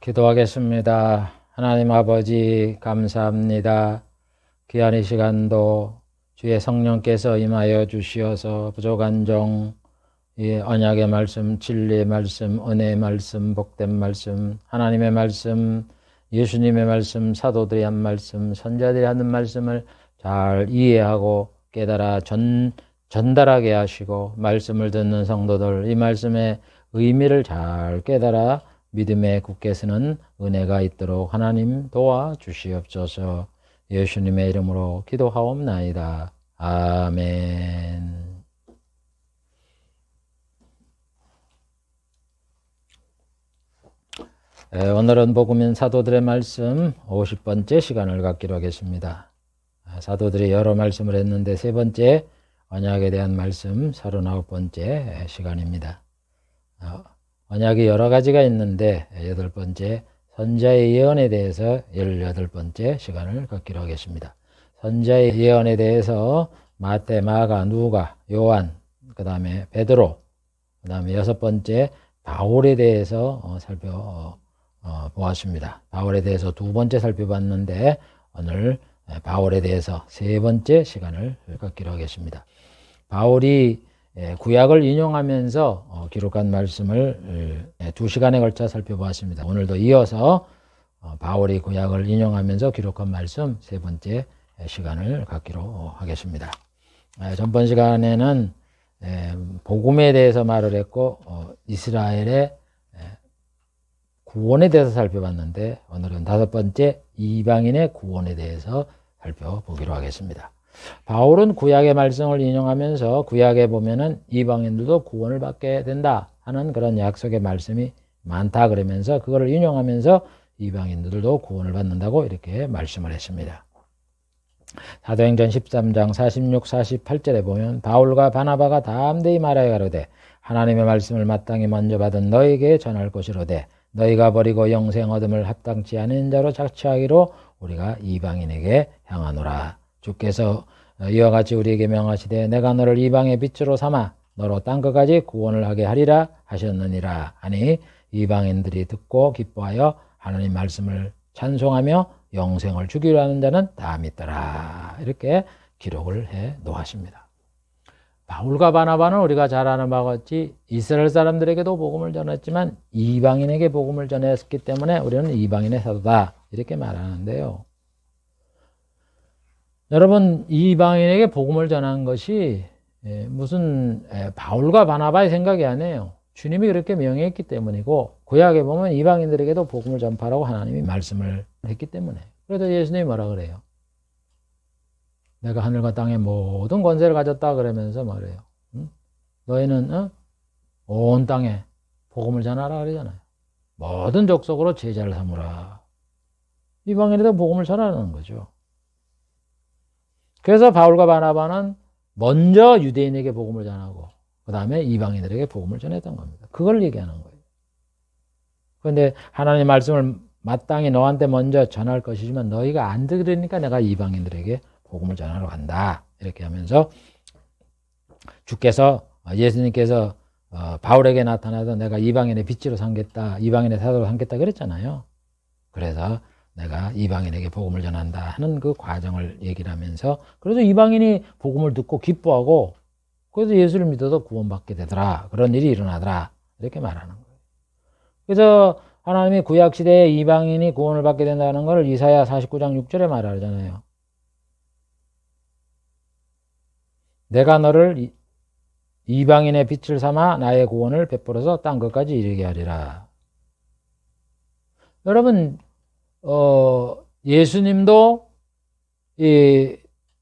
기도하겠습니다. 하나님 아버지 감사합니다. 귀한 이 시간도 주의 성령께서 임하여 주시어서 부족한 종, 이 언약의 말씀, 진리의 말씀, 은혜의 말씀, 복된 말씀, 하나님의 말씀, 예수님의 말씀, 사도들이 한 말씀, 선자들이 하는 말씀을 잘 이해하고 깨달아 전달하게 하시고, 말씀을 듣는 성도들 이 말씀의 의미를 잘 깨달아 믿음에 굳게 서는 은혜가 있도록 하나님 도와주시옵소서. 예수님의 이름으로 기도하옵나이다. 아멘. 오늘은 복음인 사도들의 말씀 50번째 시간을 갖기로 하겠습니다. 사도들이 여러 말씀을 했는데 세 번째 언약에 대한 말씀 39번째 시간입니다. 언약이 여러 가지가 있는데 8번째 선자의 예언에 대해서 18번째 시간을 갖기로 하겠습니다. 선자의 예언에 대해서 마태, 마가, 누가, 요한, 그 다음에 베드로, 그 다음에 6번째 바울에 대해서 살펴보았습니다. 바울에 대해서 2번째 살펴봤는데 오늘 바울에 대해서 3번째 시간을 갖기로 하겠습니다. 바울이 구약을 인용하면서 기록한 말씀을 2시간에 걸쳐 살펴보았습니다. 오늘도 이어서 바울이 구약을 인용하면서 기록한 말씀 3번째 시간을 갖기로 하겠습니다. 전번 시간에는 복음에 대해서 말을 했고 이스라엘의 구원에 대해서 살펴봤는데 오늘은 5번째 이방인의 구원에 대해서 살펴보기로 하겠습니다. 바울은 구약의 말씀을 인용하면서 구약에 보면은 이방인들도 구원을 받게 된다 하는 그런 약속의 말씀이 많다 그러면서 그거를 인용하면서 이방인들도 구원을 받는다고 이렇게 말씀을 했습니다. 사도행전 13장 46, 48절에 보면 바울과 바나바가 담대히 말하여 가로되 하나님의 말씀을 마땅히 먼저 받은 너에게 전할 것이로되 너희가 버리고 영생 얻음을 합당치 않은 자로 착취하기로 우리가 이방인에게 향하노라. 주께서 이와 같이 우리에게 명하시되 내가 너를 이방의 빛으로 삼아 너로 땅끝까지 구원을 하게 하리라 하셨느니라 하니 이방인들이 듣고 기뻐하여 하나님 말씀을 찬송하며 영생을 주기로 하는 자는 다 믿더라. 이렇게 기록을 해 놓았습니다. 바울과 바나바는 우리가 잘 아는 바와 같이 이스라엘 사람들에게도 복음을 전했지만 이방인에게 복음을 전했기 때문에 우리는 이방인의 사도다 이렇게 말하는데요. 여러분, 이방인에게 복음을 전한 것이 무슨 바울과 바나바의 생각이 아니에요. 주님이 그렇게 명했기 때문이고 구약에 보면 이방인들에게도 복음을 전파라고 하나님이 말씀을 했기 때문에. 그래서 예수님이 뭐라 그래요? 내가 하늘과 땅의 모든 권세를 가졌다 그러면서 말해요. 너희는 온 땅에 복음을 전하라 그러잖아요. 모든 족속으로 제자를 삼으라. 이방인에도 복음을 전하는 거죠. 그래서 바울과 바나바는 먼저 유대인에게 복음을 전하고 그 다음에 이방인들에게 복음을 전했던 겁니다. 그걸 얘기하는 거예요. 그런데 하나님 말씀을 마땅히 너한테 먼저 전할 것이지만 너희가 안 들으니까 내가 이방인들에게 복음을 전하러 간다. 이렇게 하면서 주께서 예수님께서 바울에게 나타나서 내가 이방인의 빛으로 삼겠다. 이방인의 사도로 삼겠다 그랬잖아요. 그래서 내가 이방인에게 복음을 전한다 하는 그 과정을 얘기를 하면서 그래서 이방인이 복음을 듣고 기뻐하고 그래서 예수를 믿어서 구원받게 되더라. 그런 일이 일어나더라. 이렇게 말하는 거예요. 그래서 하나님이 구약시대에 이방인이 구원을 받게 된다는 걸 이사야 49장 6절에 말하잖아요. 내가 너를 이방인의 빛을 삼아 나의 구원을 베풀어서 땅끝까지 이르게 하리라. 여러분, 예수님도 이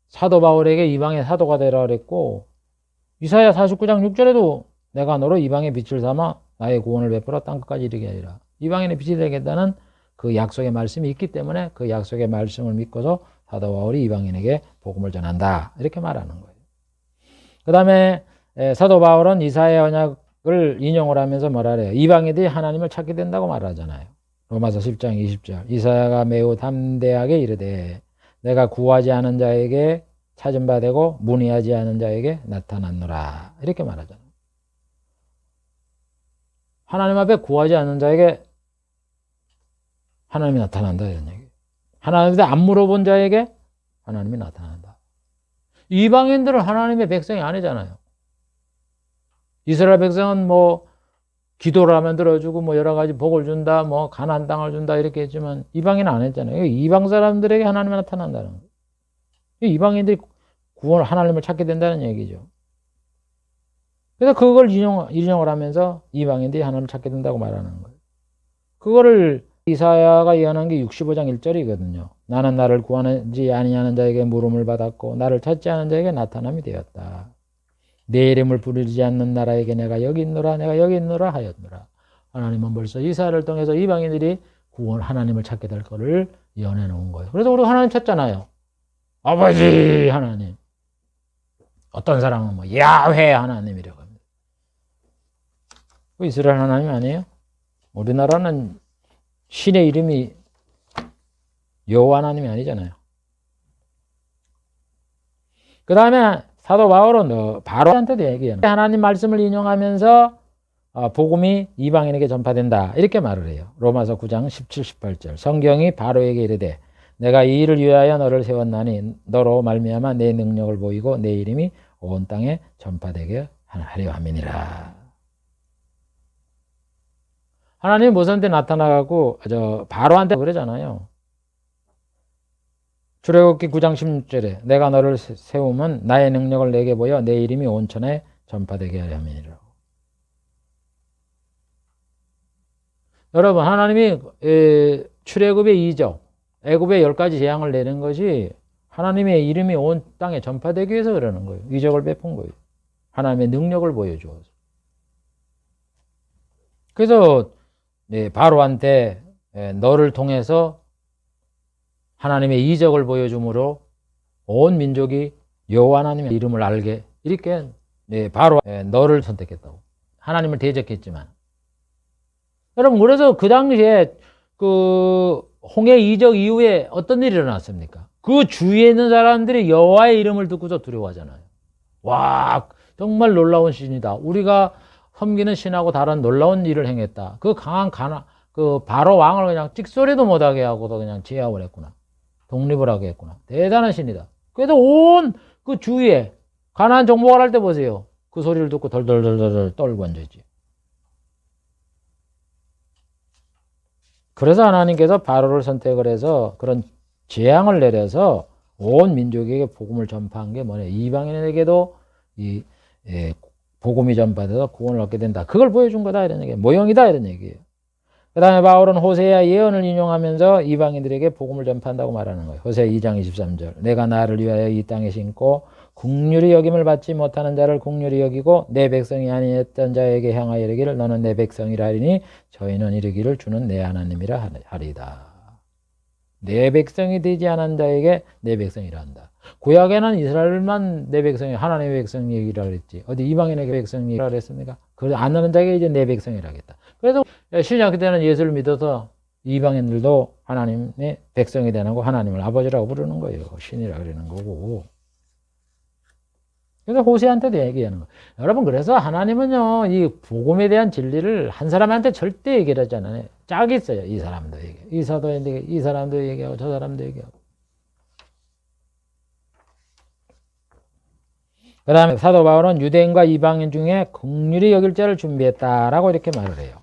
사도 바울에게 이방의 사도가 되라 그랬고 이사야 49장 6절에도 내가 너로 이방의 빛을 삼아 나의 구원을 베풀어 땅끝까지 이르게 하리라. 이방인의 빛이 되겠다는 그 약속의 말씀이 있기 때문에 그 약속의 말씀을 믿고서 사도 바울이 이방인에게 복음을 전한다. 이렇게 말하는 거예요. 그 다음에 사도 바울은 이사야 언약을 인용을 하면서 뭐라 그래요? 이방인들이 하나님을 찾게 된다고 말하잖아요. 로마서 10장 20절 이사야가 매우 담대하게 이르되 내가 구하지 않은 자에게 찾은 바 되고 문의하지 않은 자에게 나타났노라 이렇게 말하잖아요. 하나님 앞에 구하지 않는 자에게 하나님이 나타난다 이런 얘기. 하나님한테 안 물어본 자에게 하나님이 나타난다. 이방인들은 하나님의 백성이 아니잖아요. 이스라엘 백성은 뭐 기도를 하면 들어주고 뭐 여러 가지 복을 준다, 뭐 가나안 땅을 준다 이렇게 했지만 이방인은 안 했잖아요. 이방 사람들에게 하나님이 나타난다는 거예요. 이방인들이 구원을 하나님을 찾게 된다는 얘기죠. 그래서 그걸 인용을 하면서 이방인들이 하나님을 찾게 된다고 말하는 거예요. 그거를 이사야가 예언한 게 65장 1절이거든요. 나는 나를 구하지 아니하는 자에게 물음을 받았고 나를 찾지 않은 자에게 나타남이 되었다. 내 이름을 부르지 않는 나라에게 내가 여기 있노라 내가 여기 있노라 하였노라. 하나님은 벌써 이사야를 통해서 이방인들이 구원 하나님을 찾게 될 거를 예언해 놓은 거예요. 그래서 우리 하나님 찾잖아요. 아버지 하나님. 어떤 사람은 뭐 야훼 하나님이라고 합니다. 그 이스라엘 하나님 아니에요? 우리나라는 신의 이름이 여호와 하나님이 아니잖아요. 그 다음에 사도 바울은 바로한테도 얘기해요. 하나님 말씀을 인용하면서 복음이 이방인에게 전파된다 이렇게 말을 해요. 로마서 9장 17, 18절 성경이 바로에게 이르되 내가 이 일을 위하여 너를 세웠나니 너로 말미암아 내 능력을 보이고 내 이름이 온 땅에 전파되게 하려 함이니라. 하나님이 모세한테 나타나가고 바로한테 그러잖아요. 출애굽기 9장 16절에 내가 너를 세우면 나의 능력을 내게 보여 내 이름이 온천에 전파되게 하려 함이니라. 여러분 하나님이 출애굽의 이적 애굽의 10가지 재앙을 내는 것이 하나님의 이름이 온 땅에 전파되기 위해서 그러는 거예요. 이적을 베푼 거예요. 하나님의 능력을 보여주어서. 그래서 바로한테 너를 통해서 하나님의 이적을 보여줌으로 온 민족이 여호와 하나님의 이름을 알게 이렇게 바로 너를 선택했다고. 하나님을 대적했지만. 여러분 그래서 그 당시에 그 홍해 이적 이후에 어떤 일이 일어났습니까? 그 주위에 있는 사람들이 여호와의 이름을 듣고서 두려워하잖아요. 와 정말 놀라운 신이다. 우리가 섬기는 신하고 다른 놀라운 일을 행했다. 그 강한 그 바로 왕을 그냥 찍소리도 못하게 하고도 그냥 제압을 했구나. 독립을 하게 했구나. 대단한 신이다. 그래서 온 그 주위에 가나안 정복을 할 때 보세요. 그 소리를 듣고 덜덜덜덜 떨고 앉았지. 그래서 하나님께서 바로를 선택을 해서 그런 재앙을 내려서 온 민족에게 복음을 전파한 게 뭐냐. 이방인에게도 이 복음이 전파돼서 구원을 얻게 된다. 그걸 보여준 거다 이런 얘기예요. 모형이다 이런 얘기예요. 그 다음에 바울은 호세아 예언을 인용하면서 이방인들에게 복음을 전파한다고 말하는 거예요. 호세아 2장 23절 내가 나를 위하여 이 땅에 심고 긍휼히 여김을 받지 못하는 자를 긍휼히 여기고 내 백성이 아니었던 자에게 향하여 이르기를 너는 내 백성이라 하리니 저희는 이르기를 주는 내 하나님이라 하리다. 내 백성이 되지 않은 자에게 내 백성이라 한다. 구약에는 이스라엘만 내 백성이 하나님의 백성 얘기라 그랬지. 어디 이방인에게 백성 얘기라 그랬습니까? 그 안 하는 자에게 이제 내 백성이라 하겠다. 그래서 신약 때는 예수를 믿어서 이방인들도 하나님의 백성이 되는 거 하나님을 아버지라고 부르는 거예요. 신이라 그러는 거고. 그래서 호세한테도 얘기하는 거예요. 여러분 그래서 하나님은요 이 복음에 대한 진리를 한 사람한테 절대 얘기를 하지 않아요. 짝이 있어요. 이 사람도 얘기해요. 이 사도인데 이 사람도 얘기하고 저 사람도 얘기하고. 그 다음에 사도 바울은 유대인과 이방인 중에 긍휼히 여길 자를 준비했다라고 이렇게 말을 해요.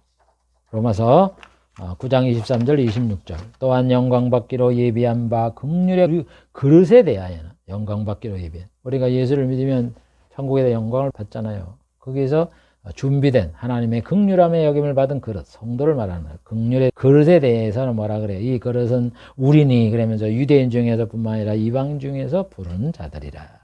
로마서 9장 23절 26절 또한 영광받기로 예비한 바 긍휼의 그릇에 대하여는 영광받기로 예비한 우리가 예수를 믿으면 천국에 대한 영광을 받잖아요. 거기서 준비된 하나님의 긍휼함의 여김을 받은 그릇 성도를 말하는 거예요. 긍휼의 그릇에 대해서는 뭐라 그래요? 이 그릇은 우리니 그러면서 유대인 중에서 뿐만 아니라 이방인 중에서 부르는 자들이라.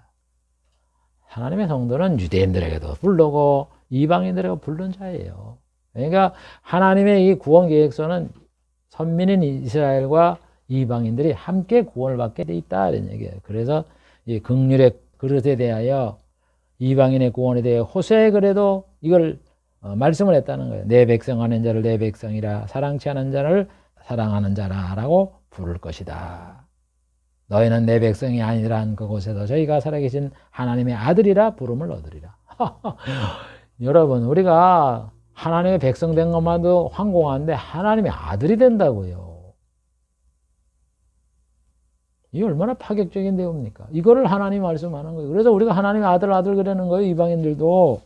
하나님의 성도는 유대인들에게도 부르고 이방인들에게도 부르는 자예요. 그러니까 하나님의 이 구원 계획서는 선민인 이스라엘과 이방인들이 함께 구원을 받게 돼 있다 이런 얘기예요. 그래서 이 긍휼의 그릇에 대하여 이방인의 구원에 대해 호세의 글에도 이걸 말씀을 했다는 거예요. 내 백성하는 자를 내 백성이라 사랑치 않은 자를 사랑하는 자라라고 부를 것이다. 너희는 내 백성이 아니란 그곳에서 저희가 살아계신 하나님의 아들이라 부름을 얻으리라. 여러분 우리가 하나님의 백성 된 것만도 황공한데 하나님의 아들이 된다고요. 이게 얼마나 파격적인 대우입니까? 이거를 하나님 말씀하는 거예요. 그래서 우리가 하나님의 아들 그러는 거예요. 이방인들도.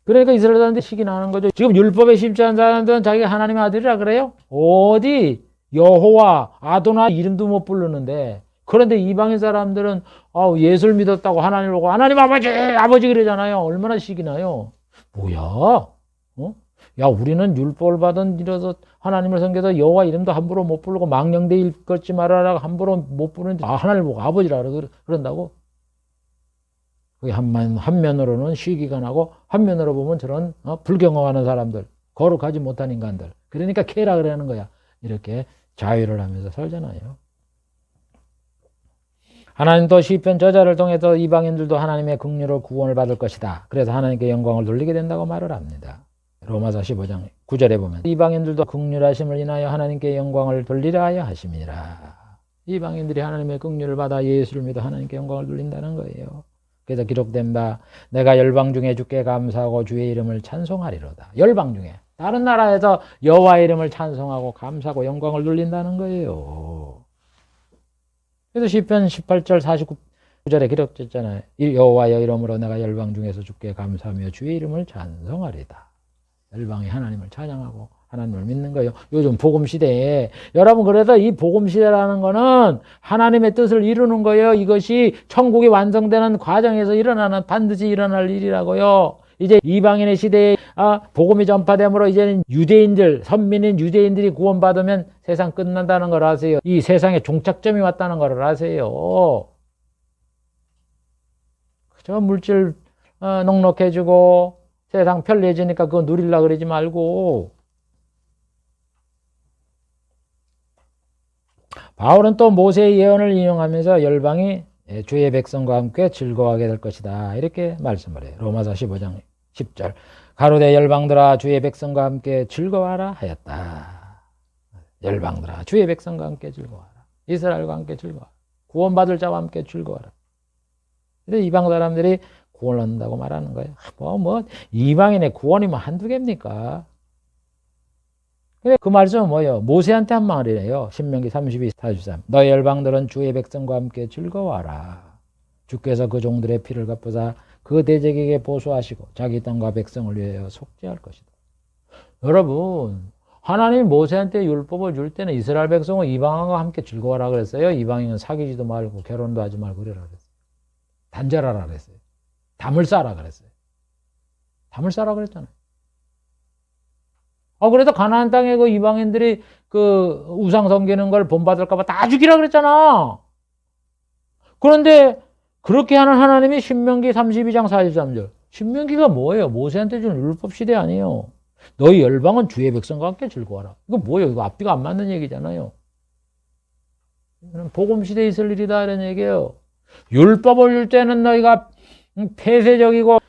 그러니까 이스라엘 사람들이 시기 나는 거죠. 지금 율법에 심지 않은 사람들은 자기가 하나님의 아들이라 그래요? 어디 여호와 아도나 이름도 못 부르는데, 그런데 이방인 사람들은 예수를 믿었다고 하나님을 보고 하나님 아버지 그러잖아요. 얼마나 시기 나요. 뭐야? 야, 우리는 율법을 받은 이래서 하나님을 섬겨서 여호와 이름도 함부로 못 부르고 망령되 일컫지 말아라 함부로 못 부르는데 하나님을 보고 아버지라 그런다고? 그게 한면으로는 시기가 나고 한면으로 보면 저런 불경허하는 사람들, 거룩하지 못한 인간들, 그러니까 캐라 그러는 거야. 이렇게 자유를 하면서 살잖아요. 하나님도 시편 저자를 통해서 이방인들도 하나님의 긍휼로 구원을 받을 것이다. 그래서 하나님께 영광을 돌리게 된다고 말을 합니다. 로마서 15장 9절에 보면 이방인들도 긍휼하심을 인하여 하나님께 영광을 돌리라 하여 하심이라. 이방인들이 하나님의 긍휼을 받아 예수를 믿어 하나님께 영광을 돌린다는 거예요. 그래서 기록된 바 내가 열방 중에 주께 감사하고 주의 이름을 찬송하리로다. 열방 중에 다른 나라에서 여호와의 이름을 찬송하고 감사하고 영광을 돌린다는 거예요. 그래서 시편 18절 49절에 기록됐잖아요. 여호와의 이름으로 내가 열방 중에서 주께 감사하며 주의 이름을 찬송하리다. 열방이 하나님을 찬양하고 하나님을 믿는 거예요. 요즘 복음시대에 여러분, 그래서 이 복음시대라는 거는 하나님의 뜻을 이루는 거예요. 이것이 천국이 완성되는 과정에서 반드시 일어날 일이라고요. 이제 이방인의 시대에 복음이 전파됨으로 이제는 유대인들, 선민인 유대인들이 구원받으면 세상 끝난다는 걸 아세요. 이 세상에 종착점이 왔다는 걸 아세요. 그저 물질 넉넉해지고 세상 편리해지니까 그거 누리려고 그러지 말고. 바울은 또 모세의 예언을 인용하면서 열방이 주의 백성과 함께 즐거워하게 될 것이다. 이렇게 말씀을 해요. 로마서 15장 10절. 가로되 열방들아 주의 백성과 함께 즐거워하라 하였다. 열방들아 주의 백성과 함께 즐거워하라. 이스라엘과 함께 즐거워하라. 구원받을 자와 함께 즐거워하라. 근데 이방 사람들이 구원을 얻는다고 말하는 거예요. 이방인의 구원이 한두 개입니까? 그 말씀은 뭐예요? 모세한테 한 말이래요. 신명기 32, 43. 너희 열방들은 주의 백성과 함께 즐거워하라. 주께서 그 종들의 피를 갚으사 그 대적에게 보수하시고 자기 땅과 백성을 위하여 속죄할 것이다. 여러분, 하나님이 모세한테 율법을 줄 때는 이스라엘 백성은 이방인과 함께 즐거워하라 그랬어요. 이방인은 사귀지도 말고 결혼도 하지 말고 그래라 그랬어요. 단절하라 그랬어요. 담을 싸라 그랬어요. 담을 싸라 그랬잖아요. 그래서 가나안 땅에 그 이방인들이 그 우상 섬기는 걸 본받을까봐 다 죽이라 그랬잖아. 그런데 그렇게 하는 하나님이 신명기 32장 43절. 신명기가 뭐예요? 모세한테 준 율법 시대 아니에요. 너희 열방은 주의 백성과 함께 즐거워하라. 이거 뭐예요? 이거 앞뒤가 안 맞는 얘기잖아요. 복음 시대에 있을 일이다 이런 얘기예요. 율법을 줄 때는 너희가 폐쇄적이고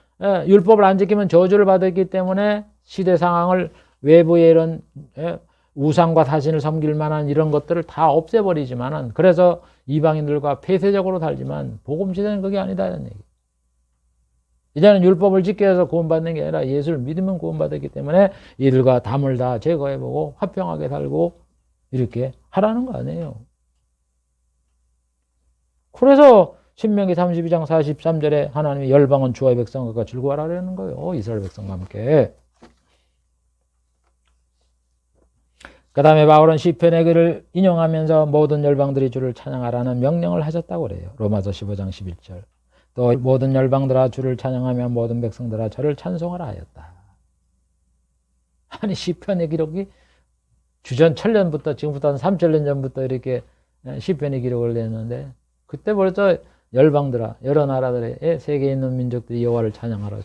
율법을 안 지키면 저주를 받았기 때문에 시대 상황을 외부의 이런 우상과 사신을 섬길 만한 이런 것들을 다 없애버리지만은, 그래서 이방인들과 폐쇄적으로 살지만 복음 시대는 그게 아니다 이런 얘기. 이제는 율법을 지켜서 구원받는 게 아니라 예수를 믿으면 구원받았기 때문에 이들과 담을 다 제거해보고 화평하게 살고 이렇게 하라는 거 아니에요. 그래서 신명기 32장 43절에 하나님이 열방은 주의 백성과 즐거워하라는 거예요. 이스라엘 백성과 함께. 그 다음에 바울은 시편의 글을 인용하면서 모든 열방들이 주를 찬양하라는 명령을 하셨다고 그래요. 로마서 15장 11절. 또 모든 열방들아 주를 찬양하며 모든 백성들아 저를 찬송하라 하였다. 아니, 시편의 기록이 주전 1000년부터 지금부터 한 3000년 전부터 이렇게 시편의 기록을 냈는데, 그때 벌써 열방들아, 여러 나라들의 세계에 있는 민족들이 여호와를 찬양하라.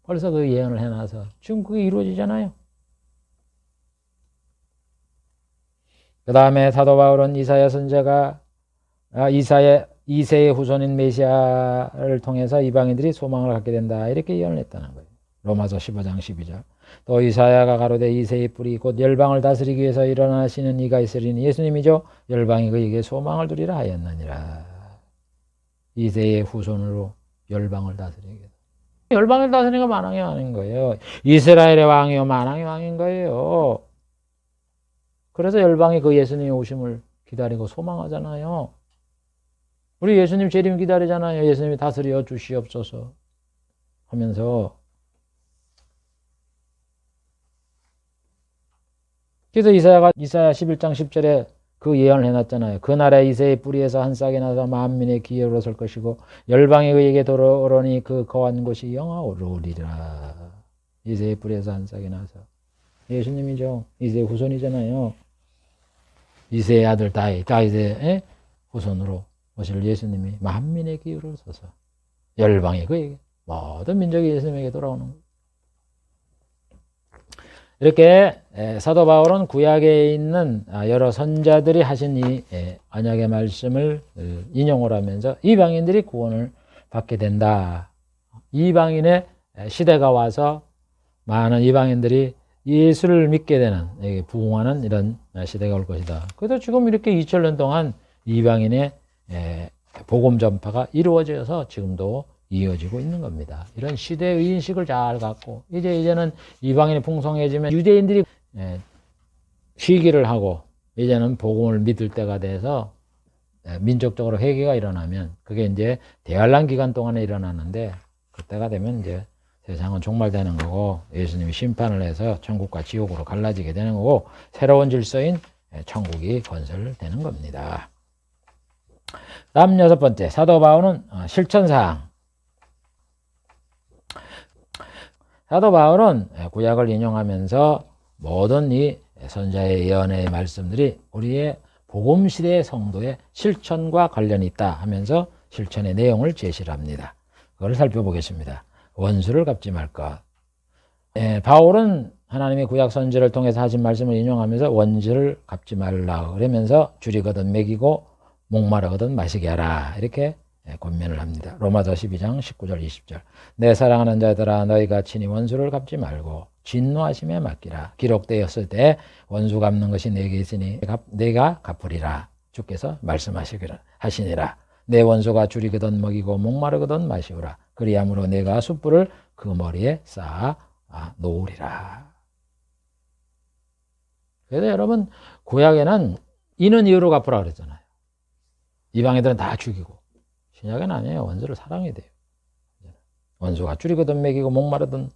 벌써 그 예언을 해놔서 지금 그게 이루어지잖아요. 그 다음에 사도 바울은 이사야 선지자가 이세의 후손인 메시아를 통해서 이방인들이 소망을 갖게 된다 이렇게 예언을 했다는 거예요. 로마서 15장 12절. 또 이사야가 가로되 이새의 뿌리 곧 열방을 다스리기 위해서 일어나시는 이가 있으리니 예수님이죠. 열방이 그에게 소망을 두리라 하였느니라. 이새의 후손으로 열방을 다스리기 위해서. 열방을 다스리는 건 만왕의 왕인 거예요. 이스라엘의 왕이요 만왕의 왕인 거예요. 그래서 열방이 그 예수님의 오심을 기다리고 소망하잖아요. 우리 예수님 재림 기다리잖아요. 예수님이 다스려 주시옵소서 하면서. 그래서 이사야 11장 10절에 그 예언을 해놨잖아요. 그날에 이새의 뿌리에서 한 싹이 나서 만민의 기회로 설 것이고 열방이 그에게 돌아오니 그 거한 곳이 영화로우리라. 이새의 뿌리에서 한 싹이 나서. 예수님이죠. 이새의 후손이잖아요. 이새의 아들 다윗의 후손으로 오실 예수님이 만민의 기회로 서서 열방이 그에게 모든 민족이 예수님에게 돌아오는 거예요. 이렇게 사도 바울은 구약에 있는 여러 선자들이 하신 이 언약의 말씀을 인용을 하면서 이방인들이 구원을 받게 된다. 이방인의 시대가 와서 많은 이방인들이 예수를 믿게 되는, 부흥하는 이런 시대가 올 것이다. 그래서 지금 이렇게 2000년 동안 이방인의 복음 전파가 이루어져서 지금도 이어지고 있는 겁니다. 이런 시대의 인식을 잘 갖고 이제는 이방인이 풍성해지면 유대인들이 시기를 하고 이제는 복음을 믿을 때가 돼서 민족적으로 회개가 일어나면 그게 이제 대환란 기간 동안에 일어나는데 그때가 되면 이제 세상은 종말되는 거고 예수님이 심판을 해서 천국과 지옥으로 갈라지게 되는 거고 새로운 질서인 천국이 건설되는 겁니다. 다음 6번째, 사도 바울은 실천사항. 사도 바울은 구약을 인용하면서 모든 이 선자의 예언의 말씀들이 우리의 복음 시대의 성도의 실천과 관련이 있다 하면서 실천의 내용을 제시를 합니다. 그걸 살펴보겠습니다. 원수를 갚지 말 것. 바울은 하나님의 구약 선지를 통해서 하신 말씀을 인용하면서 원수를 갚지 말라 그러면서 줄이거든 먹이고 목마르거든 마시게 하라 이렇게 권면을 합니다. 로마서 12장 19절 20절. 내 사랑하는 자들아 너희가 친히 원수를 갚지 말고 진노하심에 맡기라. 기록되었을 때 원수 갚는 것이 내게 있으니 내가 갚으리라. 주께서 말씀하시니라. 내 원수가 줄이거든 먹이고 목마르거든 마시우라. 그리함으로 내가 숯불을 그 머리에 쌓아 놓으리라. 그래서 여러분 구약에는 이는 이유로 갚으라 그랬잖아요. 이방애들은 다 죽이고 신약은 아니에요. 원수를 사랑해야 돼요. 원수가 줄이거든 먹이고 목마르든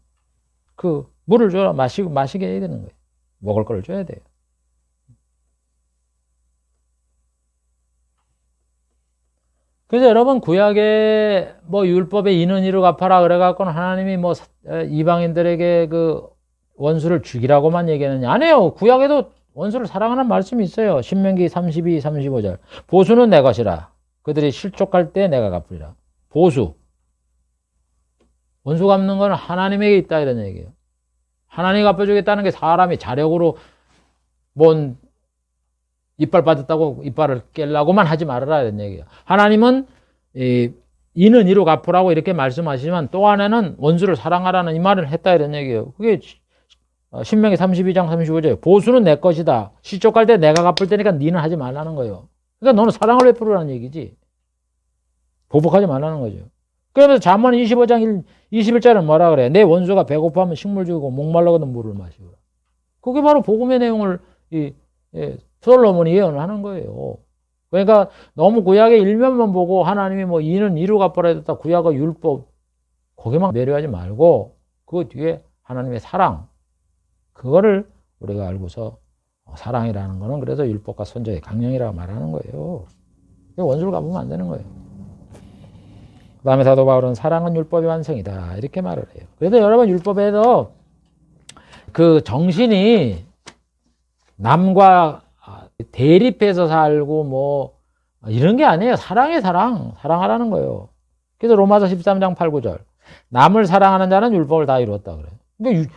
그 물을 줘라 마시게 해야 되는 거예요. 먹을 걸 줘야 돼요. 그래서 여러분 구약에 뭐 율법에 이는 이로 갚아라 그래갖고는 하나님이 뭐 이방인들에게 그 원수를 죽이라고만 얘기하느냐? 아니에요. 구약에도 원수를 사랑하는 말씀이 있어요. 신명기 32, 35절. 보수는 내 것이라. 그들이 실족할 때 내가 갚으리라. 보수. 원수 갚는 건 하나님에게 있다 이런 얘기예요. 하나님이 갚아주겠다는 게 사람이 자력으로 뭔 이빨 빠졌다고 이빨을 깰라고만 하지 말아라 이런 얘기예요. 하나님은 이는 이로 갚으라고 이렇게 말씀하시지만 또 안에는 원수를 사랑하라는 이 말을 했다 이런 얘기예요. 그게 신명기 32장 35절. 보수는 내 것이다. 실족할 때 내가 갚을 테니까 니는 하지 말라는 거예요. 그러니까 너는 사랑을 베풀으라는 얘기지. 보복하지 말라는 거죠. 그러면서 잠언 25장 21절은 뭐라 그래? 내 원수가 배고파하면 식물 주고 목말라거든 물을 마시고. 그게 바로 복음의 내용을 솔로몬이 예언을 하는 거예요. 그러니까 너무 구약의 일면만 보고 하나님이 뭐 이는 이루 갚아라 했다. 구약의 율법 거기만 매료하지 말고 그 뒤에 하나님의 사랑 그거를 우리가 알고서 사랑이라는 거는 그래서 율법과 선지의 강령이라고 말하는 거예요. 원수를 갚으면 안 되는 거예요. 그 다음에 사도 바울은 사랑은 율법의 완성이다 이렇게 말을 해요. 그래서 여러분 율법에도 그 정신이 남과 대립해서 살고 뭐 이런 게 아니에요. 사랑의 사랑하라는 거예요. 그래서 로마서 13장 8, 9절 남을 사랑하는 자는 율법을 다 이루었다 그래요. 그러니까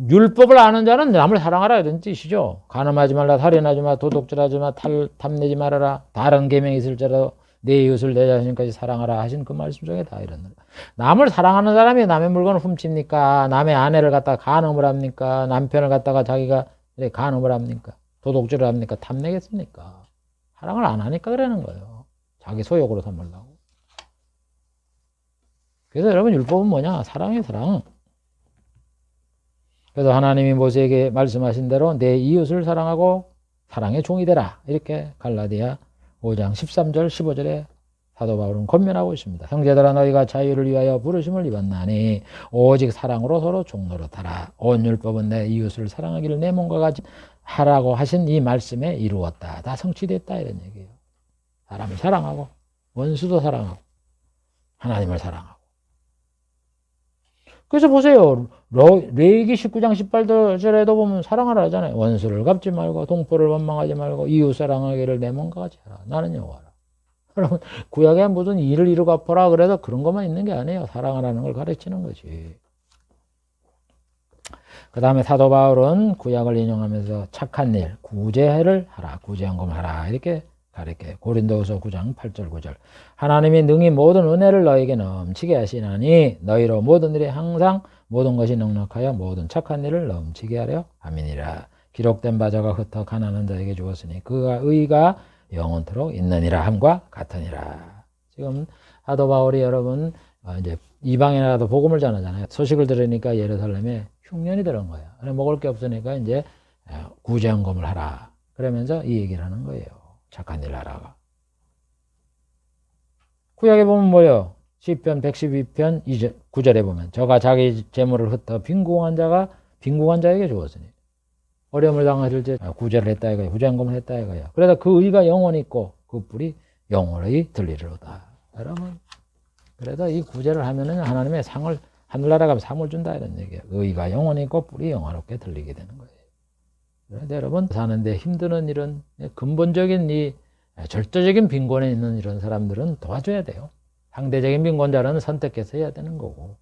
율법을 아는 자는 남을 사랑하라 이런 뜻이죠. 간음하지 말라, 살인하지 말라, 도둑질하지 말라, 탐내지 말아라. 다른 계명이 있을지라도 내 이웃을 내 자신까지 사랑하라 하신 그 말씀 중에 다 이런 거예요. 남을 사랑하는 사람이 남의 물건을 훔칩니까? 남의 아내를 갖다가 간음을 합니까? 남편을 갖다가 자기가 간음을 합니까? 도둑질을 합니까? 탐내겠습니까? 사랑을 안 하니까 그러는 거예요. 자기 소욕으로 삼으려고. 그래서 여러분 율법은 뭐냐? 사랑이에요, 사랑. 그래서 하나님이 모세에게 말씀하신 대로 내 이웃을 사랑하고 사랑의 종이 되라. 이렇게 갈라디아 5장 13절 15절에 사도 바울은 권면하고 있습니다. 형제들아 너희가 자유를 위하여 부르심을 입었나니 오직 사랑으로 서로 종노릇하라. 온 율법은 내 이웃을 사랑하기를 내 몸과 같이 하라고 하신 이 말씀에 이루었다. 다 성취됐다 이런 얘기예요. 사람을 사랑하고 원수도 사랑하고 하나님을 사랑하고. 그래서 보세요. 레위기 19장 18절에도 보면 사랑하라 하잖아요. 원수를 갚지 말고 동포를 원망하지 말고 이웃 사랑하기를 내 몸과 같이 하라. 나는 여호와라. 그러면 구약에 무슨 일을 이루 갚아라 그래서 그런 것만 있는 게 아니에요. 사랑하라는 걸 가르치는 거지. 그 다음에 사도 바울은 구약을 인용하면서 착한 일, 구제를 하라, 구제헌금하라 이렇게 가르쳐요. 고린도후서 9장 8절 9절 하나님이 능히 모든 은혜를 너에게 넘치게 하시나니 너희로 모든 일에 항상 모든 것이 넉넉하여 모든 착한 일을 넘치게 하려 함이니라. 기록된 바 저가 흩어 가난한 자에게 주었으니 그가 의가 영원토록 있느니라 함과 같으니라. 지금 사도 바울이 여러분 이제 이방에 나가도 복음을 전하잖아요. 소식을 들으니까 예루살렘에 흉년이 들은 거예요. 먹을 게 없으니까 이제 구제헌금을 하라. 그러면서 이 얘기를 하는 거예요. 착한 일 하라가. 구약에 보면 뭐예요? 시편 112편 9절에 보면 저가 자기 재물을 흩어 빈궁한 자에게 주었으니 어려움을 당하실 때 구제를 했다 이거예요. 구제헌금을 했다 이거예요. 그래서 그 의가 영원히 있고 그 뿔이 영원히 들리리로다. 여러분 그래서 이 구제를 하면은 하나님의 상을 하늘나라 가면 상을 준다 이런 얘기예요. 의가 영원히 있고 뿔이 영원롭게 들리게 되는 거예요. 그런데 여러분 사는데 힘드는 이런 근본적인 이 절대적인 빈곤에 있는 이런 사람들은 도와줘야 돼요. 상대적인 빈곤자는 선택해서 해야 되는 거고.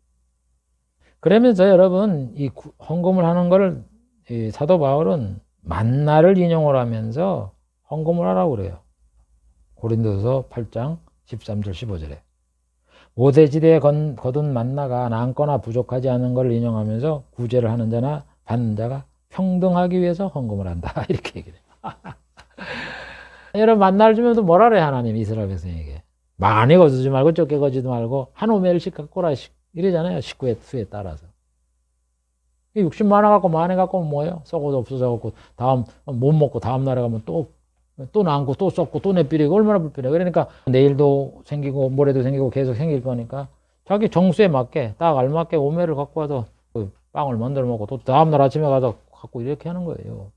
그러면서 여러분 이 헌금을 하는 거를 이 사도 바울은 만나를 인용을 하면서 헌금을 하라고 그래요. 고린도서 8장 13절 15절에 모세지대에 거둔 만나가 남거나 부족하지 않은 것을 인용하면서 구제를 하는 자나 받는 자가 평등하기 위해서 헌금을 한다 이렇게 얘기를 해요. 여러분 만나를 주면서 뭐라 그래 하나님 이스라엘 백성에게 많이 거두지 말고 적게 거두지 말고 한 오멜씩 갖고 오라 이러잖아요. 식구의 수에 따라서 60만 원 갖고 많이 갖고 오면 뭐예요? 썩어도 없어져갖고 다음 못 먹고 다음 날에 가면 또 남고 또 썩고 또 내비리고 얼마나 불편해. 그러니까 내일도 생기고 모레도 생기고 계속 생길 거니까 자기 정수에 맞게 딱 알맞게 오매를 갖고 와서 그 빵을 만들어 먹고 또 다음날 아침에 가서 갖고 이렇게 하는 거예요.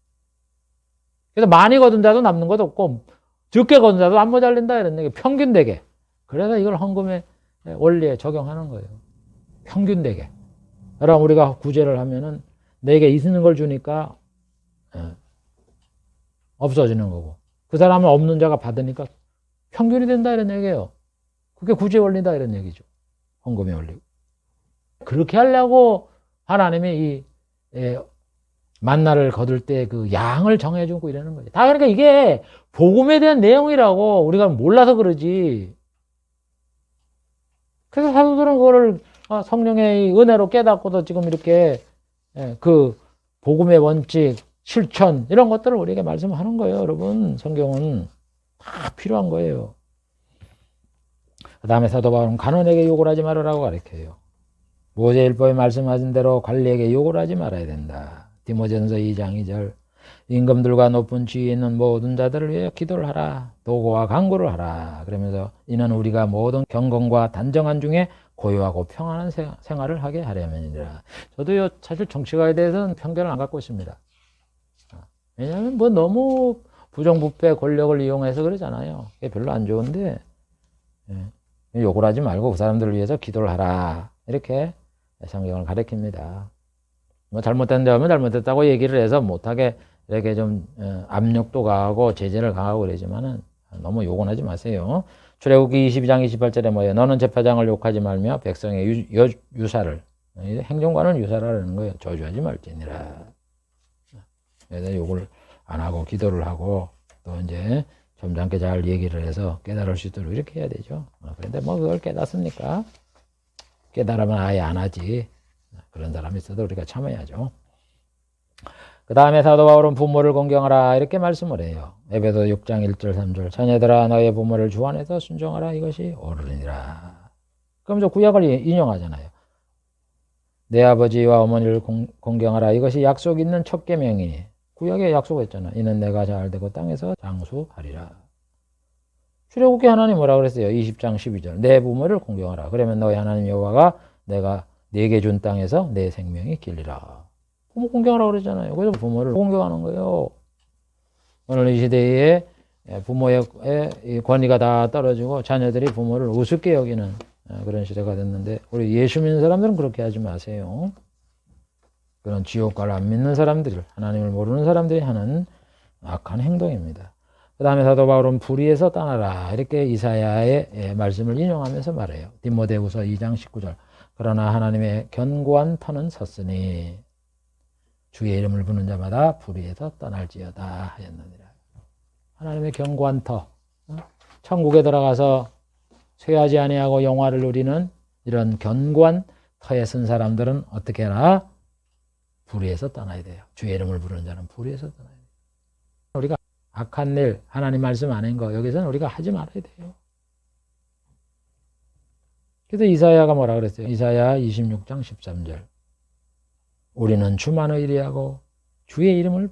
그래서 많이 거둔 자도 남는 것도 없고 적게 거둔 자도 안 모자른다 이런 얘기. 평균되게. 그래서 이걸 헌금의 원리에 적용하는 거예요. 평균되게. 그럼 우리가 구제를 하면은 내게 있는 걸 주니까 없어지는 거고 그 사람은 없는 자가 받으니까 평균이 된다 이런 얘기예요. 그게 구제 원리다 이런 얘기죠. 헌금의 원리. 그렇게 하려고 하나님이 이 만나를 거둘 때 그 양을 정해주고 이러는 거죠. 다 그러니까 이게 복음에 대한 내용이라고 우리가 몰라서 그러지. 그래서 사도들은 그거를 성령의 은혜로 깨닫고도 지금 이렇게 그 복음의 원칙, 실천 이런 것들을 우리에게 말씀하는 거예요. 여러분 성경은 다 필요한 거예요. 그 다음에 사도 바울은 간원에게 욕을 하지 말으라고 가르쳐요. 모세율법에 말씀하신 대로 관리에게 욕을 하지 말아야 된다. 디모전서 2장 2절 임금들과 높은 지위에 있는 모든 자들을 위해 기도를 하라. 도구와 간구를 하라. 그러면서 이는 우리가 모든 경건과 단정한 중에 고요하고 평안한 생활을 하게 하려면이라. 저도요 사실 정치가에 대해서는 편견을 안 갖고 있습니다. 왜냐하면 뭐 너무 부정부패 권력을 이용해서 그러잖아요. 그게 별로 안 좋은데 욕을 하지 말고 그 사람들을 위해서 기도를 하라. 이렇게 성경을 가르칩니다. 뭐 잘못된 데 하면 잘못됐다고 얘기를 해서 못하게 이렇게 좀 압력도 가하고 제재를 가하고 그러지만은 너무 욕은 하지 마세요. 출애굽기 22장 28절에 뭐예요? 너는 제사장을 욕하지 말며 백성의 유사를 행정관은 유사라는 거예요. 저주하지 말지니라. 그래서 욕을 안 하고 기도를 하고 또 이제 점잖게 잘 얘기를 해서 깨달을 수 있도록 이렇게 해야 되죠. 그런데 뭐 그걸 깨닫습니까? 깨달으면 아예 안 하지. 그런 사람이 있어도 우리가 참아야죠. 그 다음에 사도 바울은 부모를 공경하라 이렇게 말씀을 해요. 에베소 6장 1절 3절 자녀들아 너의 부모를 주 안에서 순종하라 이것이 옳으니라. 그럼 저 구약을 인용하잖아요. 내 아버지와 어머니를 공경하라 이것이 약속 있는 첫 계명이니 구약에 약속했잖아. 이는 내가 잘되고 땅에서 장수하리라. 출애굽기 하나님 뭐라 그랬어요? 20장 12절. 내 부모를 공경하라. 그러면 너희 하나님 여호와가 내가 네게 준 땅에서 내 생명이 길리라. 부모 공경하라 그랬잖아요. 그래서 부모를 공경하는 거예요. 오늘 이 시대에 부모의 권위가 다 떨어지고 자녀들이 부모를 우습게 여기는 그런 시대가 됐는데, 우리 예수 믿는 사람들은 그렇게 하지 마세요. 그런 지옥과를 안 믿는 사람들, 하나님을 모르는 사람들이 하는 악한 행동입니다. 그 다음에 사도 바울은 불의에서 떠나라, 이렇게 이사야의 말씀을 인용하면서 말해요. 디모데후서 2장 19절. 그러나 하나님의 견고한 터는 섰으니 주의 이름을 부르는 자마다 불의에서 떠날지어다 하였느니라. 하나님의 견고한 터, 천국에 들어가서 쇠하지 아니하고 영화를 누리는 이런 견고한 터에 쓴 사람들은 어떻게 해라? 불의에서 떠나야 돼요. 주의 이름을 부르는 자는 불의에서 떠나야 돼요. 우리가 악한 일, 하나님 말씀 안 한 거, 여기서는 우리가 하지 말아야 돼요. 그래서 이사야가 뭐라 그랬어요? 이사야 26장 13절. 우리는 주만 의리하고 주의 이름을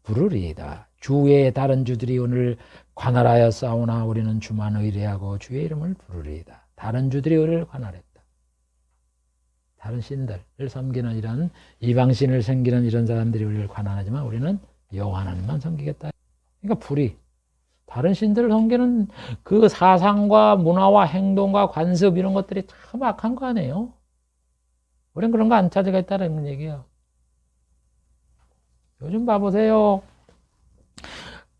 부르리이다. 주 외에 다른 주들이 오늘 관할하여 싸우나 우리는 주만 의리하고 주의 이름을 부르리이다. 다른 주들이 우리를 관할했다. 다른 신들을 섬기는 이런 이방신을 섬기는 이런 사람들이 우리를 관할하지만 우리는 여호와 하나님만 섬기겠다. 그러니까 불의, 다른 신들을 섬기는 그 사상과 문화와 행동과 관습 이런 것들이 참 악한 거 아니에요? 우리는 그런 거 안 찾아가겠다는 얘기예요. 요즘 봐보세요.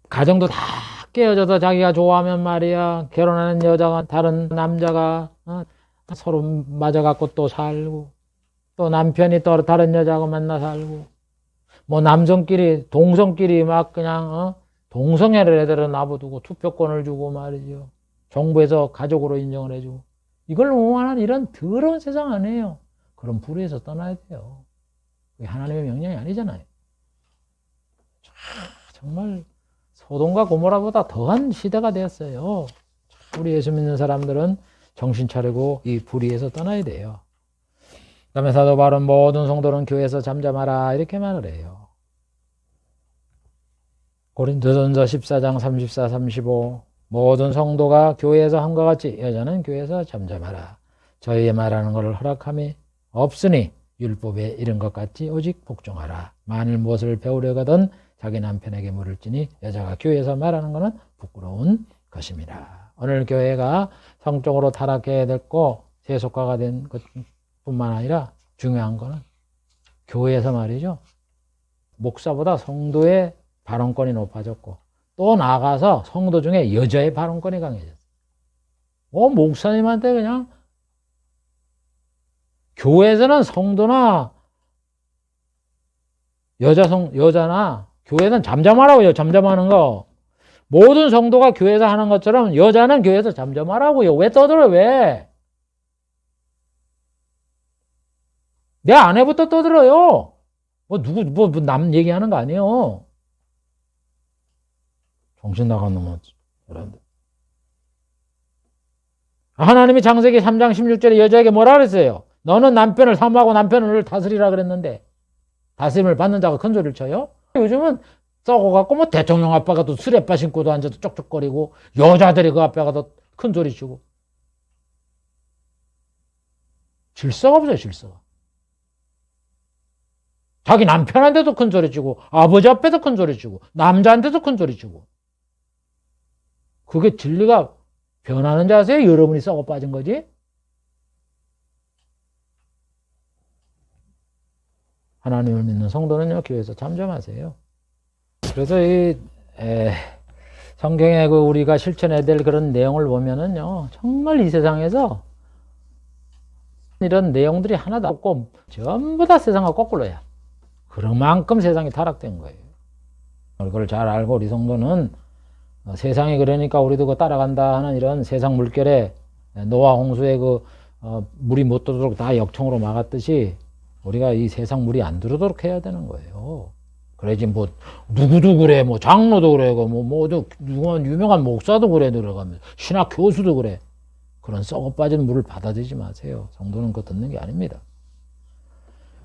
가정도 다 깨어져서 자기가 좋아하면 말이야, 결혼하는 여자가 다른 남자가 서로 맞아갖고 또 살고, 또 남편이 또 다른 여자하고 만나 살고, 뭐 남성끼리 동성끼리 막 그냥 동성애를 애들은 놔두고 투표권을 주고 말이죠. 정부에서 가족으로 인정을 해주고, 이걸 옹호하는 이런 더러운 세상 아니에요. 그럼 불의에서 떠나야 돼요. 그게 하나님의 명령이 아니잖아요. 정말 소돔과 고모라보다 더한 시대가 되었어요. 우리 예수 믿는 사람들은 정신 차리고 이 불의에서 떠나야 돼요. 그 다음에 사도 바울은 모든 성도는 교회에서 잠잠하라, 이렇게 말을 해요. 고린도전서 14장 34, 35. 모든 성도가 교회에서 함과 같이 여자는 교회에서 잠잠하라. 저희의 말하는 것을 허락함이 없으니 율법에 이른 것 같이 오직 복종하라. 만일 무엇을 배우려거든 자기 남편에게 물을지니 여자가 교회에서 말하는 것은 부끄러운 것입니다. 오늘 교회가 성적으로 타락해 됐고 세속화가 된 것뿐만 아니라 중요한 것은 교회에서 말이죠. 목사보다 성도의 발언권이 높아졌고, 또 나아가서 성도 중에 여자의 발언권이 강해졌어요. 목사님한테 그냥, 교회에서는 성도나 여자나 교회는 잠잠하라고요. 잠잠하는 거. 모든 성도가 교회에서 하는 것처럼 여자는 교회에서 잠잠하라고요. 왜 떠들어요? 왜? 내 아내부터 떠들어요. 남 얘기하는 거 아니에요. 정신 나간 놈은. 하나님이 창세기 3장 16절에 여자에게 뭐라 그랬어요? 너는 남편을 사모하고 남편을 다스리라 그랬는데, 다스림을 받는 자가 큰 소리를 쳐요? 요즘은 썩어갖고 뭐 대통령 아빠가 또 수레바 신고도 앉아서 쪽쪽거리고, 여자들이 그 앞에 가서 큰 소리 치고. 질서가 없어요, 질서가. 자기 남편한테도 큰 소리 치고, 아버지 앞에도 큰 소리 치고, 남자한테도 큰 소리 치고. 그게 진리가 변하는 자세요? 여러분이 썩어 빠진 거지? 하나님을 믿는 성도는요, 교회에서 잠잠하세요. 그래서 성경에 우리가 실천해야 될 그런 내용을 보면은요, 정말 이 세상에서 이런 내용들이 하나도 없고, 전부 다 세상과 거꾸로야. 그만큼 세상이 타락된 거예요. 그걸 잘 알고 우리 성도는 세상이 그러니까 우리도 그 따라간다 하는 이런 세상 물결에 노아 홍수에 물이 못 들어오도록 다 역청으로 막았듯이 우리가 이 세상 물이 안 들어오도록 해야 되는 거예요. 그래야지 뭐 누구도 그래, 뭐 장로도 그래, 뭐도 유명한 목사도 그래, 들어가면 신학 교수도 그래. 그런 썩어 빠진 물을 받아들이지 마세요. 성도는 그거 듣는 게 아닙니다.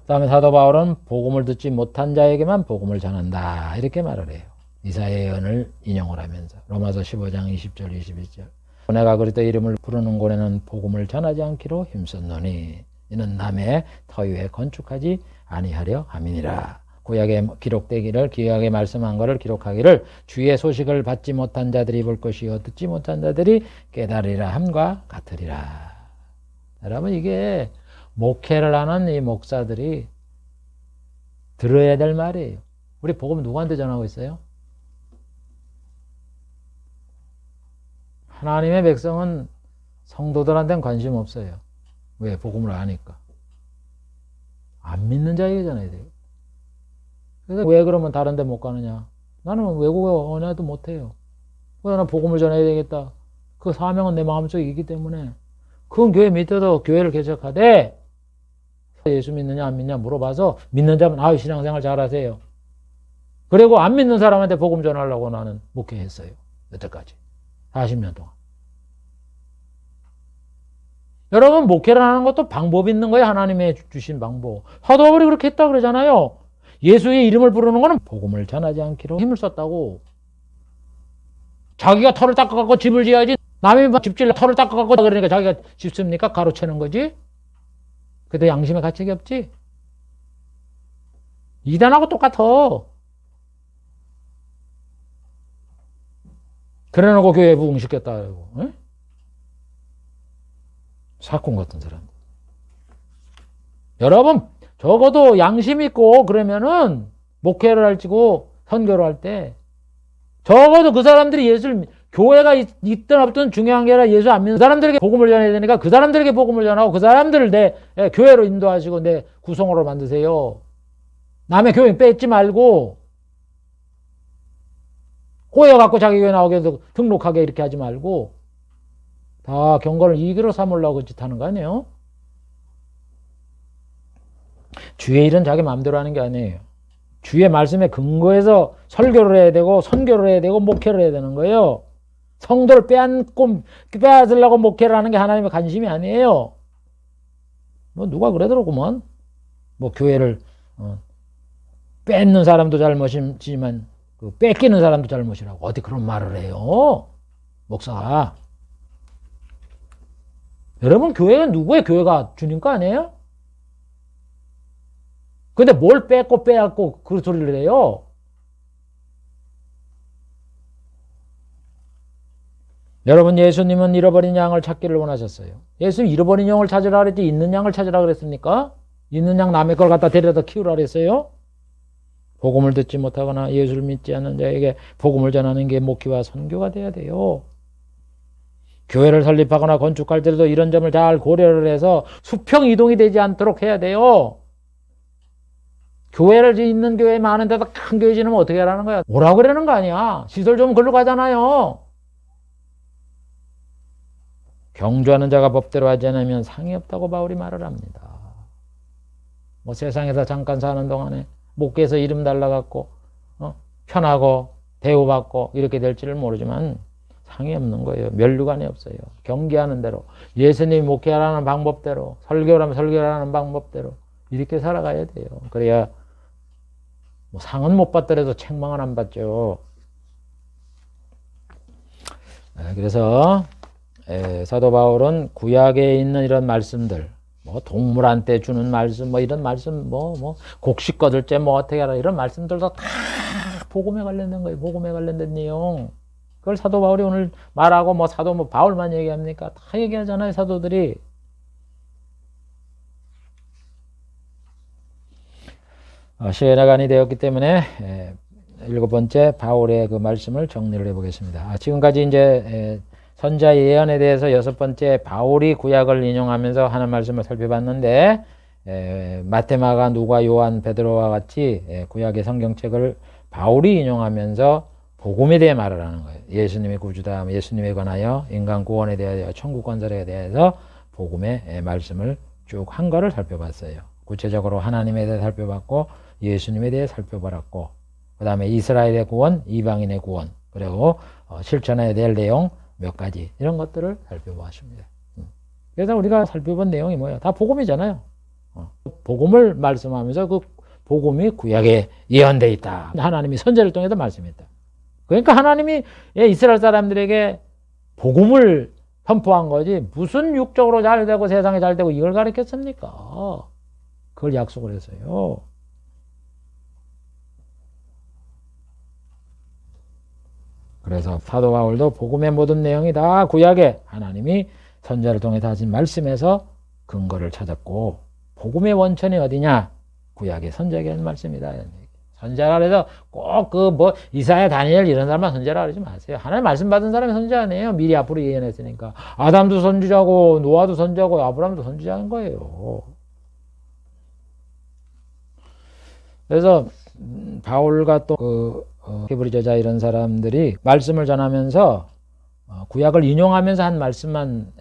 그다음에 사도 바울은 복음을 듣지 못한 자에게만 복음을 전한다 이렇게 말을 해요. 이사야의 예언을 인용을 하면서 로마서 15장 20절 21절 내가 그리스도 이름을 부르는 곳에는 복음을 전하지 않기로 힘썼노니 이는 남의 터위에 건축하지 아니하려 함이니라. 구약에 기록되기를 구약에 말씀한 것을 기록하기를 주의 소식을 받지 못한 자들이 볼 것이요 듣지 못한 자들이 깨달으리라 함과 같으리라. 여러분 이게 목회를 하는 이 목사들이 들어야 될 말이에요. 우리 복음 누구한테 전하고 있어요? 하나님의 백성은 성도들한테는 관심 없어요. 왜? 복음을 아니까. 안 믿는 자에게 전해야 돼요. 그래서 왜 그러면 다른 데 못 가느냐? 나는 외국어 언어도 못해요. 나 복음을 전해야 되겠다. 그 사명은 내 마음속에 있기 때문에 그건 교회 밑에도 교회를 개척하되 예수 믿느냐 안 믿느냐 물어봐서 믿는 자면 신앙생활 잘하세요. 그리고 안 믿는 사람한테 복음 전하려고 나는 목회했어요. 여태까지 40년 동안. 여러분 목회를 하는 것도 방법이 있는 거예요. 하나님의 주신 방법. 사도 바울이 그렇게 했다 그러잖아요. 예수의 이름을 부르는 거는 복음을 전하지 않기로 힘을 썼다고. 자기가 터를 닦아갖고 집을 지어야지. 남이 집질 터를 닦아갖고 그러니까 자기가 집 씁니까? 가로채는 거지. 그래도 양심의 가책이 없지. 이단하고 똑같아. 그래놓고 교회에 부흥시켰다 그러고. 응? 사건 같은 사람. 여러분 적어도 양심 있고 그러면은 목회를 할지고 선교를 할 때 적어도 그 사람들이 예수를 교회가 있든 없든 중요한 게 아니라 예수 안 믿는 사람들에게 복음을 전해야 되니까 그 사람들에게 복음을 전하고 그 사람들을 내 교회로 인도하시고 내 구성으로 만드세요. 남의 교회 뺏지 말고 꼬여갖고 자기 교회 나오게 해서 등록하게 이렇게 하지 말고 다 경건을 이기로 삼으려고 짓 하는 거 아니에요? 주의 일은 자기 마음대로 하는 게 아니에요. 주의 말씀에 근거해서 설교를 해야 되고 선교를 해야 되고 목회를 해야 되는 거예요. 성도를 빼앗으려고 목회를 하는 게 하나님의 관심이 아니에요. 뭐 누가 그러더라구먼. 뭐 교회를 뺏는 사람도 잘못이지만 뺏기는 사람도 잘못이라고 어디 그런 말을 해요. 목사가. 여러분 교회는 누구의 교회가 주님 거 아니에요? 근데 뭘 뺏고 빼앗고 그 소리를 해요? 여러분 예수님은 잃어버린 양을 찾기를 원하셨어요. 예수님 잃어버린 양을 찾으라 그랬지 있는 양을 찾으라 그랬습니까? 있는 양 남의 걸 갖다 데려다 키우라 그랬어요? 복음을 듣지 못하거나 예수를 믿지 않는 자에게 복음을 전하는 게 목회와 선교가 돼야 돼요. 교회를 설립하거나 건축할 때도 이런 점을 잘 고려를 해서 수평 이동이 되지 않도록 해야 돼요. 교회를 있는 교회 많은 데다 큰 교회 지으면 어떻게 하라는 거야? 오라고 그러는 거 아니야. 시설 좀 글로 가잖아요. 경주하는 자가 법대로 하지 않으면 상이 없다고 바울이 말을 합니다. 뭐 세상에서 잠깐 사는 동안에 목회에서 이름 달라갖고 편하고 대우받고 이렇게 될지를 모르지만 상이 없는 거예요. 면류관이 없어요. 경계하는 대로 예수님이 목회하라는 방법대로 설교라면 설교하라는 방법대로 이렇게 살아가야 돼요. 그래야 뭐 상은 못 받더라도 책망은 안 받죠. 그래서 사도 바울은 구약에 있는 이런 말씀들, 뭐 동물한테 주는 말씀, 뭐 이런 말씀, 뭐 곡식 거둘 때 뭐 어떻게 하라 이런 말씀들도 다 복음에 관련된 거예요. 복음에 관련된 내용. 그걸 사도 바울이 오늘 말하고 뭐 사도 뭐 바울만 얘기합니까? 다 얘기하잖아요, 사도들이. 시간이 되었기 때문에 7번째 바울의 그 말씀을 정리를 해보겠습니다. 지금까지 이제 선자 예언에 대해서 6번째 바울이 구약을 인용하면서 하는 말씀을 살펴봤는데 마태, 마가, 누가, 요한, 베드로와 같이 구약의 성경책을 바울이 인용하면서 복음에 대해 말을 하는 거예요. 예수님의 구주다, 예수님에 관하여 인간 구원에 대하여 천국 건설에 대해서 복음의 말씀을 쭉 한 거를 살펴봤어요. 구체적으로 하나님에 대해 살펴봤고 예수님에 대해 살펴봤고 그 다음에 이스라엘의 구원, 이방인의 구원, 그리고 실천해야 될 내용 몇 가지 이런 것들을 살펴보았습니다. 그래서 우리가 살펴본 내용이 뭐예요? 다 복음이잖아요. 복음을 말씀하면서 그 복음이 구약에 예언되어 있다. 하나님이 선지자를 통해서 말씀했다. 그러니까 하나님이 이스라엘 사람들에게 복음을 선포한 거지 무슨 육적으로 잘 되고 세상에 잘 되고 이걸 가르쳤습니까? 그걸 약속을 했어요. 그래서 사도 바울도 복음의 모든 내용이 다 구약에 하나님이 선지자를 통해 하신 말씀에서 근거를 찾았고, 복음의 원천이 어디냐? 구약의 선지자에게 한 말씀이다. 선지자라 그래서 꼭 이사야, 다니엘 이런 사람만 선지자라 그러지 마세요. 하나님 말씀 받은 사람이 선지자 아니에요. 미리 앞으로 예언했으니까. 아담도 선지자고 노아도 선지자고 아브라함도 선지자인 거예요. 그래서 바울과 또 히브리 저자 이런 사람들이 말씀을 전하면서 구약을 인용하면서 한 말씀만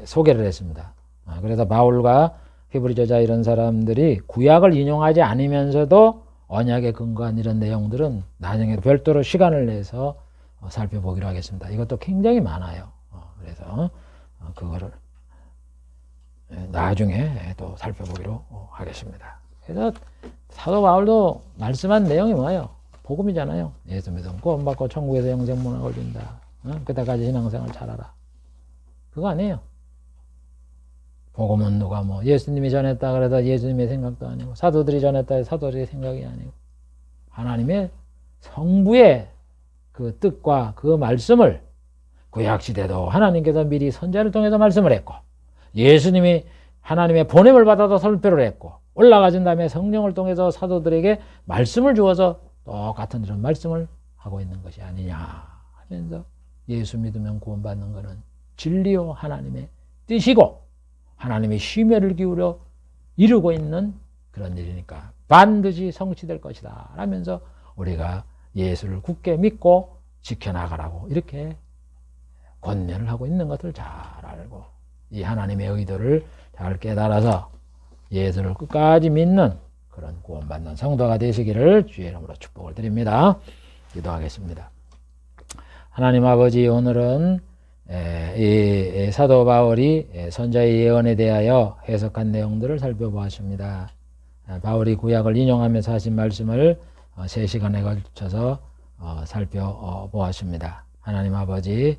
소개를 했습니다. 그래서 바울과 히브리 저자 이런 사람들이 구약을 인용하지 않으면서도 언약에 근거한 이런 내용들은 나중에 별도로 시간을 내서 살펴보기로 하겠습니다. 이것도 굉장히 많아요. 그래서 그거를 나중에 또 살펴보기로 하겠습니다. 그래서 사도 바울도 말씀한 내용이 뭐예요? 복음이잖아요. 예수 믿음 구원받고 천국에서 영생 문학을 준다. 그때까지 신앙생활 잘하라. 그거 아니에요. 복음은 누가 예수님이 전했다 그래도 예수님의 생각도 아니고, 사도들이 전했다 해도 사도들의 생각이 아니고, 하나님의 성부의 그 뜻과 그 말씀을 구약시대도 하나님께서 미리 선지자를 통해서 말씀을 했고, 예수님이 하나님의 보냄을 받아서 설교를 했고, 올라가신 다음에 성령을 통해서 사도들에게 말씀을 주어서 똑같은 이런 말씀을 하고 있는 것이 아니냐 하면서, 예수 믿으면 구원받는 것은 진리요 하나님의 뜻이고 하나님의 심혈을 기울여 이루고 있는 그런 일이니까 반드시 성취될 것이다 라면서 우리가 예수를 굳게 믿고 지켜나가라고 이렇게 권면을 하고 있는 것을 잘 알고, 이 하나님의 의도를 잘 깨달아서 예수를 끝까지 믿는 그런 구원받는 성도가 되시기를 주의 이름으로 축복을 드립니다. 기도하겠습니다. 하나님 아버지, 오늘은 이 사도 바울이 선지자의 예언에 대하여 해석한 내용들을 살펴보았습니다. 바울이 구약을 인용하면서 하신 말씀을 3시간에 걸쳐서 살펴보았습니다. 하나님 아버지,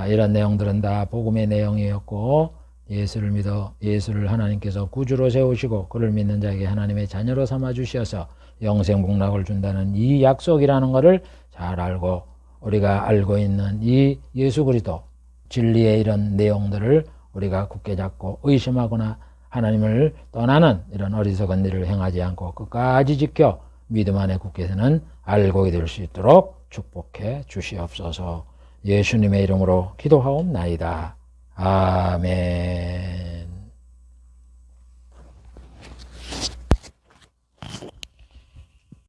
이런 내용들은 다 복음의 내용이었고, 예수를 믿어 예수를 하나님께서 구주로 세우시고 그를 믿는 자에게 하나님의 자녀로 삼아 주셔서 영생 복락을 준다는 이 약속이라는 것을 잘 알고, 우리가 알고 있는 이 예수 그리스도 진리의 이런 내용들을 우리가 굳게 잡고 의심하거나 하나님을 떠나는 이런 어리석은 일을 행하지 않고 끝까지 지켜 믿음 안에 굳게 서는 알고 될 수 있도록 축복해 주시옵소서. 예수님의 이름으로 기도하옵나이다. 아멘.